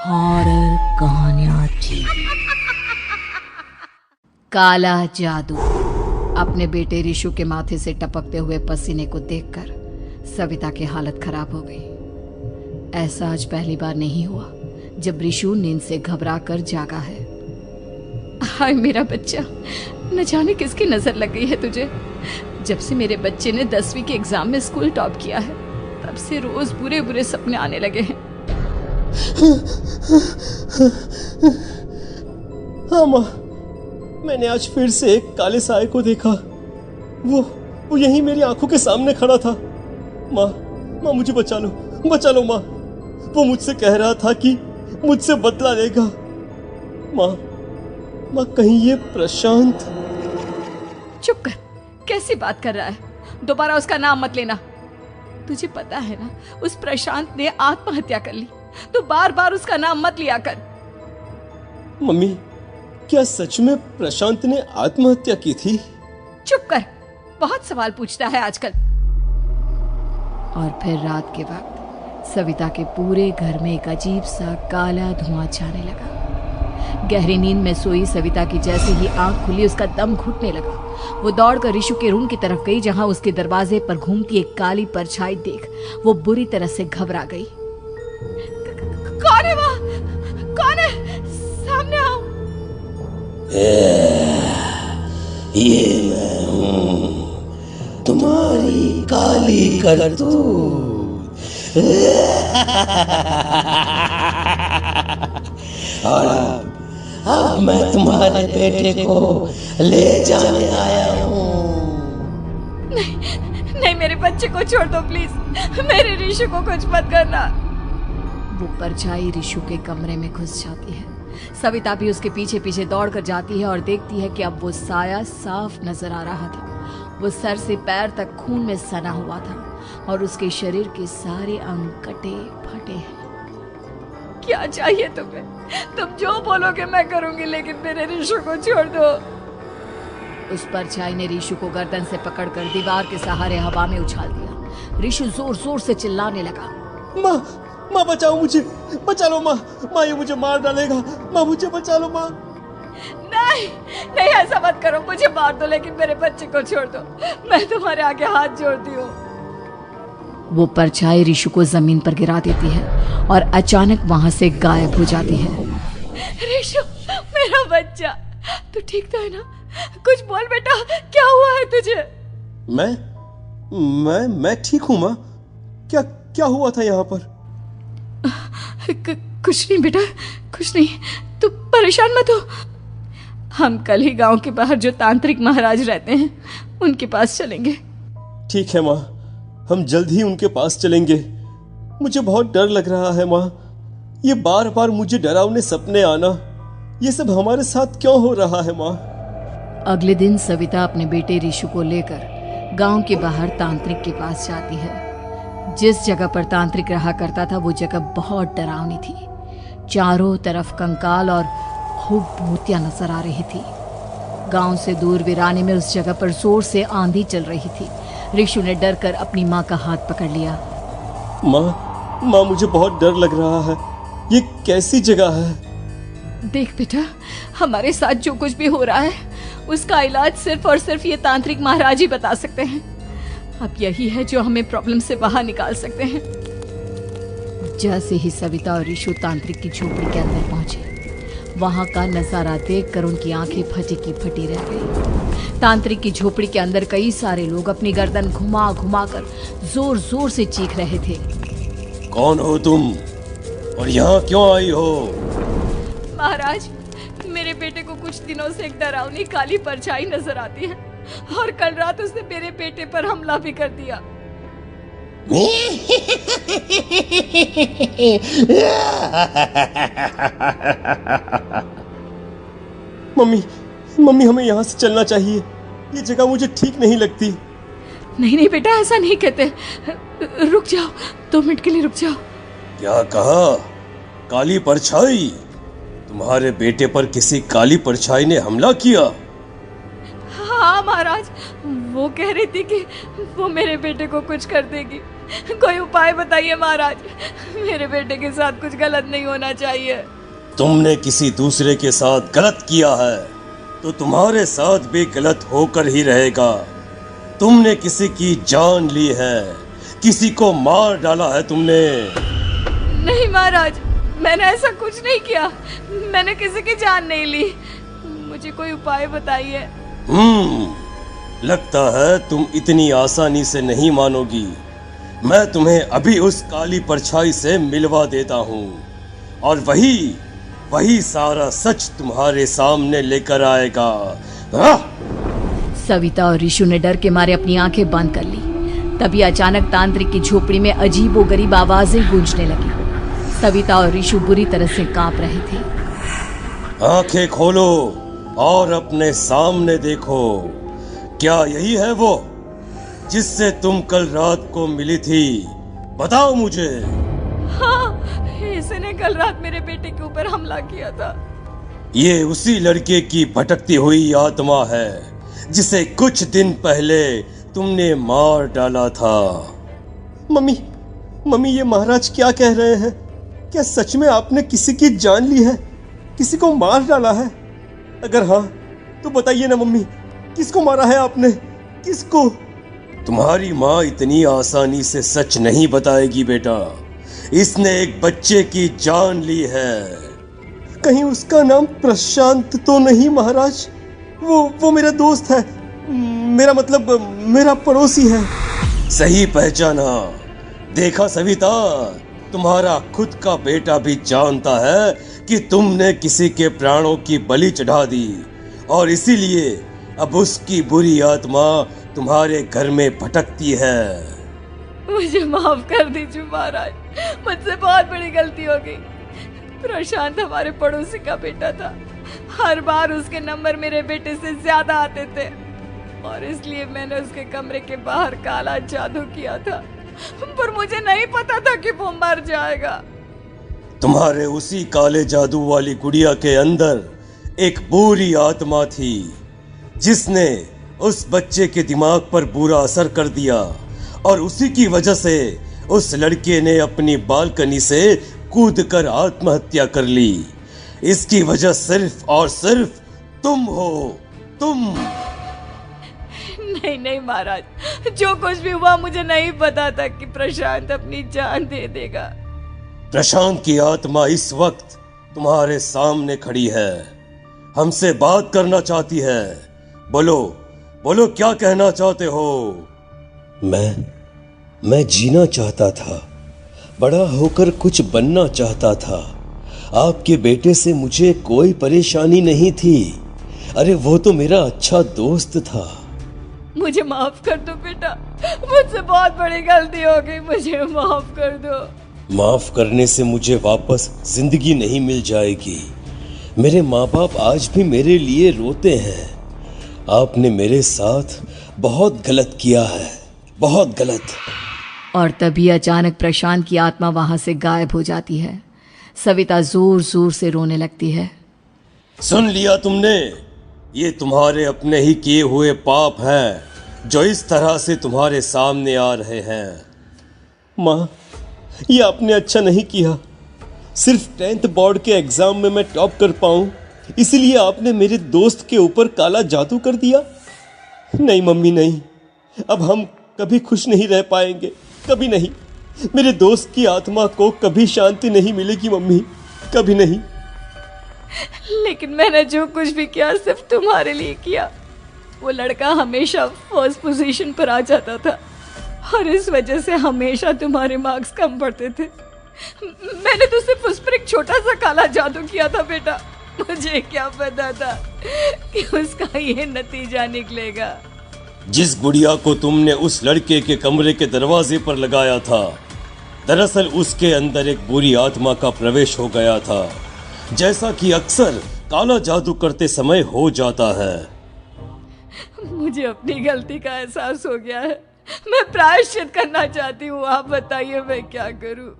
Horror कहानियां थी। काला जादू। अपने बेटे रिशु के माथे से टपकते हुए पसीने को देखकर सविता की हालत खराब हो गई। ऐसा आज पहली बार नहीं हुआ जब रिशु नींद से घबरा कर जागा है। हाय मेरा बच्चा, न जाने किसकी नजर लग गई है तुझे। जब से मेरे बच्चे ने 10वीं के एग्जाम में स्कूल टॉप किया है तब से रोज बुरे बुरे सपने आने लगे हैं। हाँ माँ, मैंने आज फिर से एक काले साए को देखा। वो यहीं मेरी आंखों के सामने खड़ा था। माँ मुझे बचा लो माँ। वो मुझसे कह रहा था कि मुझसे बदला लेगा। माँ कहीं ये प्रशांत। चुप कर, कैसी बात कर रहा है? दोबारा उसका नाम मत लेना। तुझे पता है ना, उस प्रशांत ने आत्महत्या कर ली। तो बार बार उसका नाम मत लिया कर। मम्मी, क्या सच में प्रशांत ने आत्महत्या की थी? चुप कर, बहुत सवाल पूछता है आजकल। और फिर रात के वक्त सविता के पूरे घर में एक अजीब सा काला धुआं छाने लगा। गहरी नींद में सोई सविता की जैसे ही आंख खुली उसका दम घुटने लगा। वो दौड़कर रिशु के रूम की तरफ गई जहां उसके दरवाजे पर घूमती एक काली परछाई देख वो बुरी तरह से घबरा गई। कौन है वहाँ? कौन है? सामने आओ। ये मैं हूँ, तुम्हारी काली करतूत। और अब मैं तुम्हारे बेटे को ले जाने आया हूँ। नहीं, मेरे बच्चे को छोड़ दो प्लीज। मेरे रिशु को कुछ मत करना। वो परछाई रिशु के कमरे में घुस जाती है। सविता भी उसके पीछे पीछे दौड़ कर जाती है और देखती है कि अब वो साया साफ नजर आ रहा था। वो सर से पैर तक खून में सना हुआ था और उसके शरीर के सारे अंग कटे फटे हैं। क्या चाहिए तुम्हें? तुम जो बोलोगे मैं करूंगी, लेकिन मेरे रिशु को छोड़ दो। उस परछाई ने रिशु को गर्दन से पकड़कर दीवार के सहारे हवा में उछाल दिया। रिशु जोर जोर से चिल्लाने लगा। माँ बचाओ मुझे, बचा लो माँ, ये मुझे मार डालेगा। माँ मुझे बचा लो माँ। नहीं ऐसा मत करो, मुझे मार दो लेकिन मेरे बच्चे को छोड़ दो। मैं तुम्हारे आगे हाथ जोड़ती हूँ। वो परछाई रिशु को जमीन पर गिरा देती है और अचानक वहां से गायब हो जाती है। रिशु, मेरा बच्चा, तू ठीक तो है ना? कुछ बोल बेटा, क्या हुआ है तुझे? मैं ठीक हूँ माँ। क्या हुआ था यहाँ पर? कुछ नहीं बेटा, कुछ नहीं। तू परेशान मत हो। हम कल ही गांव के बाहर जो तांत्रिक महाराज रहते हैं उनके पास चलेंगे। ठीक है माँ, हम जल्द ही उनके पास चलेंगे। मुझे बहुत डर लग रहा है माँ। ये बार बार मुझे डरावने सपने आना, ये सब हमारे साथ क्यों हो रहा है माँ? अगले दिन सविता अपने बेटे रिशु को लेकर गांव के बाहर तांत्रिक के पास जाती है। जिस जगह पर तांत्रिक रहा करता था वो जगह बहुत डरावनी थी। चारों तरफ कंकाल और भूतियां नजर आ रही थी। गांव से दूर वीराने में उस जगह पर जोर से आंधी चल रही थी। रिशु ने डर कर अपनी माँ का हाथ पकड़ लिया। माँ मुझे बहुत डर लग रहा है। ये कैसी जगह है? देख बेटा, हमारे साथ जो कुछ भी हो रहा है उसका इलाज सिर्फ और सिर्फ ये तांत्रिक महाराज ही बता सकते हैं। अब यही है जो हमें प्रॉब्लम से बाहर निकाल सकते हैं। जैसे ही सविता और रिशु तांत्रिक की झोपड़ी के अंदर पहुंचे, वहां का नजारा देखकर उनकी आंखें फटी की फटी रह गई। तांत्रिक की झोपड़ी के अंदर कई सारे लोग अपनी गर्दन घुमा घुमा कर जोर जोर से चीख रहे थे। कौन हो तुम और यहाँ क्यों आई हो? महाराज, मेरे बेटे को कुछ दिनों से एक डरावनी काली परछाई नजर आती है और कल रात उसने मेरे बेटे पर हमला भी कर दिया। मम्मी हमें यहाँ से चलना चाहिए। ये जगह मुझे ठीक नहीं लगती। नहीं बेटा, ऐसा नहीं कहते। रुक जाओ, 2 मिनट के लिए रुक जाओ। क्या कहा? काली परछाई? तुम्हारे बेटे पर किसी काली परछाई ने हमला किया? हाँ महाराज, वो कह रही थी कि वो मेरे बेटे को कुछ कर देगी। कोई उपाय बताइए महाराज। मेरे बेटे के साथ कुछ गलत नहीं होना चाहिए। तुमने किसी दूसरे के साथ गलत किया है तो तुम्हारे साथ भी गलत होकर ही रहेगा। तुमने किसी की जान ली है, किसी को मार डाला है तुमने। नहीं महाराज, मैंने ऐसा कुछ नहीं किया। मैंने किसी की जान नहीं ली। मुझे कोई उपाय बताइए। लगता है तुम इतनी आसानी से नहीं मानोगी। मैं तुम्हें अभी उस काली परछाई से मिलवा देता हूँ और वही सारा सच तुम्हारे सामने लेकर आएगा। सविता और ऋषु ने डर के मारे अपनी आंखें बंद कर ली। तभी अचानक तांत्रिक की झोपड़ी में अजीबोगरीब आवाजें गूंजने लगी। सविता और ऋषु बुरी तरह से कांप रहे थे। आंखें खोलो और अपने सामने देखो। क्या यही है वो जिससे तुम कल रात को मिली थी? बताओ मुझे। हाँ, इसने कल रात मेरे बेटे के ऊपर हमला किया था। ये उसी लड़के की भटकती हुई आत्मा है जिसे कुछ दिन पहले तुमने मार डाला था। मम्मी ये महाराज क्या कह रहे हैं? क्या सच में आपने किसी की जान ली है, किसी को मार डाला है? अगर हाँ तो बताइए ना मम्मी, किसको मारा है आपने? किसको? तुम्हारी माँ इतनी आसानी से सच नहीं बताएगी बेटा। इसने एक बच्चे की जान ली है। कहीं उसका नाम प्रशांत तो नहीं महाराज? वो मेरा दोस्त है, मेरा पड़ोसी है। सही पहचाना। देखा सविता, तुम्हारा खुद का बेटा भी जानता है कि तुमने किसी के प्राणों की बलि चढ़ा दी और इसीलिए अब उसकी बुरी आत्मा तुम्हारे घर में भटकती है। मुझे माफ कर दीजिए महाराज, मुझसे बहुत बड़ी गलती हो गई। प्रशांत हमारे पड़ोसी का बेटा था। हर बार उसके नंबर मेरे बेटे से ज्यादा आते थे और इसलिए मैंने उसके कमरे के बाहर काला जादू किया था, पर मुझे नहीं पता था कि वो मर जाएगा। तुम्हारे उसी काले जादू वाली गुड़िया के अंदर एक बुरी आत्मा थी जिसने उस बच्चे के दिमाग पर बुरा असर कर दिया और उसी की वजह से उस लड़के ने अपनी बालकनी से कूदकर आत्महत्या कर ली। इसकी वजह सिर्फ और सिर्फ तुम हो, तुम। नहीं महाराज, जो कुछ भी हुआ मुझे नहीं पता था कि प्रशांत अपनी जान दे देगा। प्रशांत की आत्मा इस वक्त तुम्हारे सामने खड़ी है, हमसे बात करना चाहती है। बोलो क्या कहना चाहते हो? मैं जीना चाहता था, बड़ा होकर कुछ बनना चाहता था। आपके बेटे से मुझे कोई परेशानी नहीं थी। अरे वो तो मेरा अच्छा दोस्त था। मुझे माफ कर दो बेटा, मुझसे बहुत बड़ी गलती हो गई, मुझे माफ कर दो। माफ करने से मुझे वापस जिंदगी नहीं मिल जाएगी। मेरे माँ बाप आज भी मेरे लिए रोते हैं। आपने मेरे साथ बहुत गलत किया है, बहुत गलत। और तभी अचानक प्रशांत की आत्मा वहां से गायब हो जाती है। सविता जोर जोर से रोने लगती है। सुन लिया तुमने? ये तुम्हारे अपने ही किए हुए पाप हैं जो इस तरह से तुम्हारे सामने आ रहे हैं। माँ, ये आपने अच्छा नहीं किया। सिर्फ 10th बोर्ड के एग्जाम में मैं टॉप कर पाऊं, इसलिए आपने मेरे दोस्त के ऊपर काला जादू कर दिया। नहीं मम्मी, नहीं, अब हम कभी खुश नहीं रह पाएंगे, कभी नहीं। मेरे दोस्त की आत्मा को कभी शांति नहीं मिलेगी मम्मी, कभी नहीं। लेकिन मैंने जो कुछ भी किया सिर्फ तुम्हारे लिए किया। वो लड़का हमेशा फर्स्ट पोजीशन पर आ जाता था और इस वजह से हमेशा तुम्हारे मार्क्स कम पड़ते थे। मैंने तो सिर्फ उस पर एक छोटा सा काला जादू किया था बेटा। मुझे क्या पता था कि उसका ये नतीजा निकलेगा। जिस गुड़िया को तुमने उस लड़के के कमरे के दरवाजे पर लगाया था, दरअसल उसके अंदर एक बुरी आत्मा का प्रवेश हो गया था, जैसा कि अक्सर काला जादू करते समय हो जाता है। मुझे अपनी गलती का एहसास हो गया है। मैं प्रायश्चित करना चाहती हूँ। आप बताइए मैं क्या करूँ?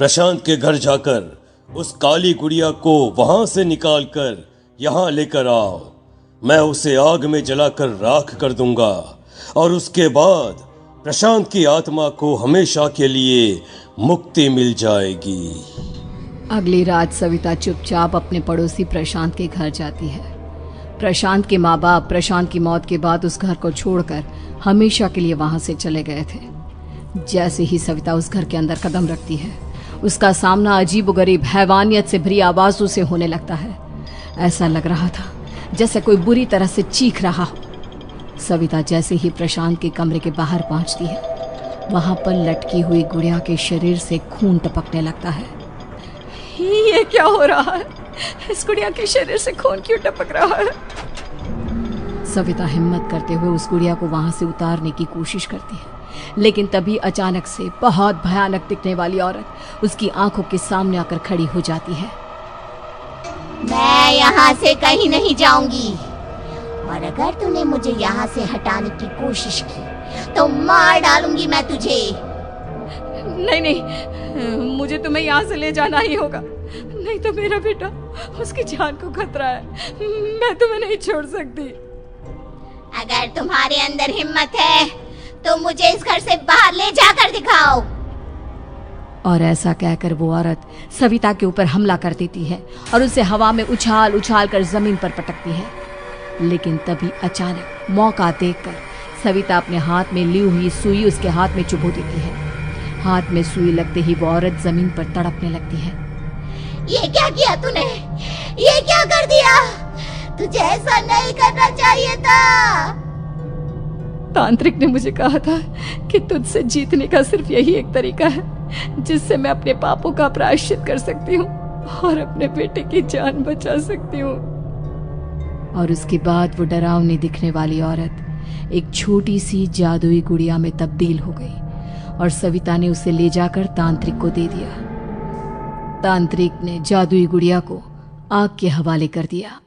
प्रशांत के घर जाकर उस काली गुड़िया को वहां से निकालकर यहाँ लेकर आओ। मैं उसे आग में जलाकर राख कर दूंगा और उसके बाद प्रशांत की आत्मा को हमेशा के लिए मुक्ति मिल जाएगी। अगली रात सविता चुपचाप अपने पड़ोसी प्रशांत के घर जाती है। प्रशांत के माँ बाप प्रशांत की मौत के बाद उस घर को छोड़कर हमेशा के लिए वहां से चले गए थे। जैसे ही सविता उस घर के अंदर कदम रखती है, उसका सामना अजीबोगरीब हैवानियत से भरी आवाजों से होने लगता है। ऐसा लग रहा था जैसे कोई बुरी तरह से चीख रहा हो। सविता जैसे ही प्रशांत के कमरे के बाहर पहुंचती है, वहां पर लटकी हुई गुड़िया के शरीर से खून टपकने लगता है। ये क्या हो रहा है? इस गुड़िया के शरीर से खून क्यों टपक रहा है? सविता हिम्मत करते हुए उस गुड़िया को वहां से उतारने की कोशिश करती है, लेकिन तभी अचानक से बहुत भयानक दिखने वाली औरत उसकी आंखों के सामने आकर खड़ी हो जाती है। मैं यहाँ से कहीं नहीं जाऊंगी, और अगर तूने मुझे यहाँ से हटाने की कोशिश की तो मार डालूंगी मैं तुझे। नहीं नहीं, मुझे तुम्हें यहाँ से ले जाना ही होगा, नहीं तो मेरा बेटा, उसकी जान को खतरा है। मैं तुम्हें नहीं छोड़ सकती। अगर तुम्हारे अंदर हिम्मत है तो मुझे इस घर से बाहर ले जाकर दिखाओ। और ऐसा कहकर वो औरत सविता के ऊपर हमला कर देती है और उसे हवा में उछाल उछाल कर जमीन पर पटकती है। लेकिन तभी अचानक मौका देखकर सविता अपने हाथ में ली हुई सुई उसके हाथ में चुभो देती है। हाथ में सुई लगते ही वो औरत जमीन पर तड़पने लगती है। ये क्या किया तूने? ये क्या कर दिया? तुझे ऐसा नहीं करना चाहिए था। तांत्रिक ने मुझे कहा था कि तुझसे जीतने का सिर्फ यही एक तरीका है जिससे मैं अपने पापों का प्रायश्चित कर सकती हूँ और अपने बेटे की जान बचा सकती हूँ। और उसके बाद वो डरावनी दिखने वाली औरत एक छोटी सी जादुई गुड़िया में तब्दील हो गई और सविता ने उसे ले जाकर तांत्रिक को दे दिया। तांत्रिक ने जादुई गुड़िया को आग के हवाले कर दिया।